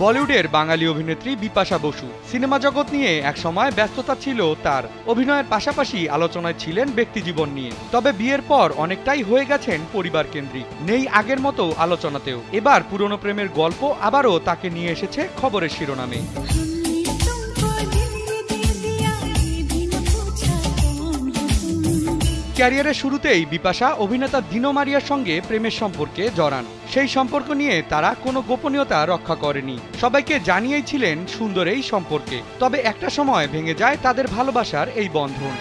বলিউডের বাঙালি অভিনেত্রী বিপাশা বসু। সিনেমা জগৎ নিয়ে একসময় ব্যস্ততা ছিল তার। অভিনয়ের পাশাপাশি আলোচনায় ছিলেন ব্যক্তিজীবন নিয়ে। তবে বিয়ের পর অনেকটাই হয়ে গেছেন পরিবার কেন্দ্রিক, নেই আগের মতো আলোচনাতেও। এবার পুরনো প্রেমের গল্প আবারও তাকে নিয়ে এসেছে খবরের শিরোনামে। ক্যারিয়ারের শুরুতেই বিপাশা অভিনেতা দিনো মারিয়ার সঙ্গে প্রেমের সম্পর্কে জড়ান। সেই সম্পর্ক নিয়ে তারা কোনো গোপনীয়তা রক্ষা করেনি, সবাইকে জানিয়েছিলেন সুন্দর এই সম্পর্কে। তবে একটা সময় ভেঙে যায় তাদের ভালোবাসার এই বন্ধন।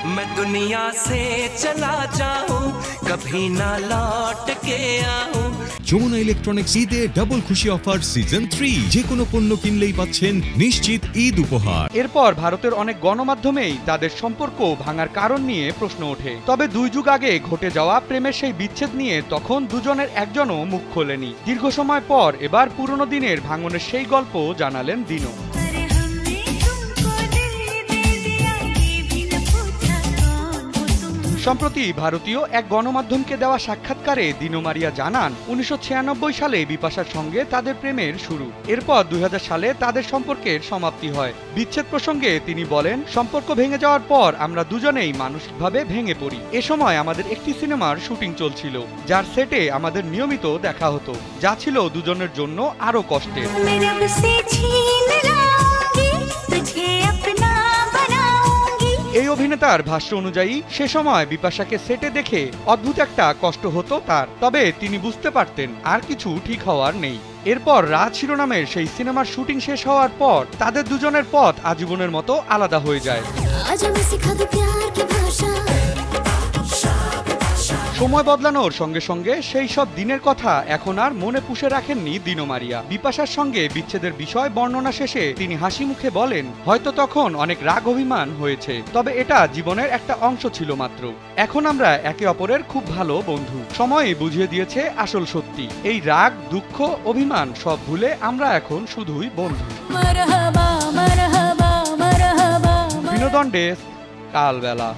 যমুনা ইলেকট্রনিক্স ঈদে ডাবল খুশি অফার সিজন 3, যে কোনো পণ্য কিনলেই পাচ্ছেন নিশ্চিত ঈদ উপহার। এরপর ভারতের অনেক গণমাধ্যমেই তাদের সম্পর্ক ভাঙার কারণ নিয়ে প্রশ্ন ওঠে। তবে 2 যুগ আগে ঘটে যাওয়া প্রেমের সেই বিচ্ছেদ নিয়ে তখন দুজনের একজনও মুখ খোলেনি। দীর্ঘ সময় পর এবার পুরনো দিনের ভাঙনের সেই গল্প জানালেন দিনো। সম্প্রতি ভারতীয় এক গণমাধ্যমকে দেওয়া সাক্ষাৎকারে দিনো মারিয়া জানান, 1996 সালে বিপাশার সঙ্গে তাদের প্রেমের শুরু। এরপর 2000 সালে তাদের সম্পর্কের সমাপ্তি হয়। বিচ্ছেদ প্রসঙ্গে তিনি বলেন, সম্পর্ক ভেঙে যাওয়ার পর আমরা দুজনেই মানসিকভাবে ভেঙে পড়ি। এ সময় আমাদের একটি সিনেমার শুটিং চলছিল, যার সেটে আমাদের নিয়মিত দেখা হতো, যা ছিল দুজনের জন্য আরো কষ্টের। এই অভিনেতার ভাষ্য অনুযায়ী সে সময় বিপাশাকে সেটে দেখে অদ্ভুত একটা কষ্ট হতো তার। তবে তিনি বুঝতে পারতেন আর কিছু ঠিক হওয়ার নেই। এরপর রাজ শিরোনামের সেই সিনেমার শুটিং শেষ হওয়ার পর তাদের দুজনের পথ আজীবনের মতো আলাদা হয়ে যায়। সময় বদলানোর সঙ্গে সঙ্গে সেই সব দিনের কথা এখন আর মনে পুষে রাখেননি দিনো মারিয়া। বিপাশার সঙ্গে বিচ্ছেদের বিষয় বর্ণনা শেষে তিনি হাসি মুখে বলেন, হয়তো তখন অনেক রাগ অভিমান হয়েছে, তবে এটা জীবনের একটা অংশ ছিল মাত্র। এখন আমরা একে অপরের খুব ভালো বন্ধু। সময়ই বুঝিয়ে দিয়েছে আসল সত্যি। এই রাগ, দুঃখ, অভিমান সব ভুলে আমরা এখন শুধুই বন্ধু। বিনোদন ডেস্ক, কালবেলা।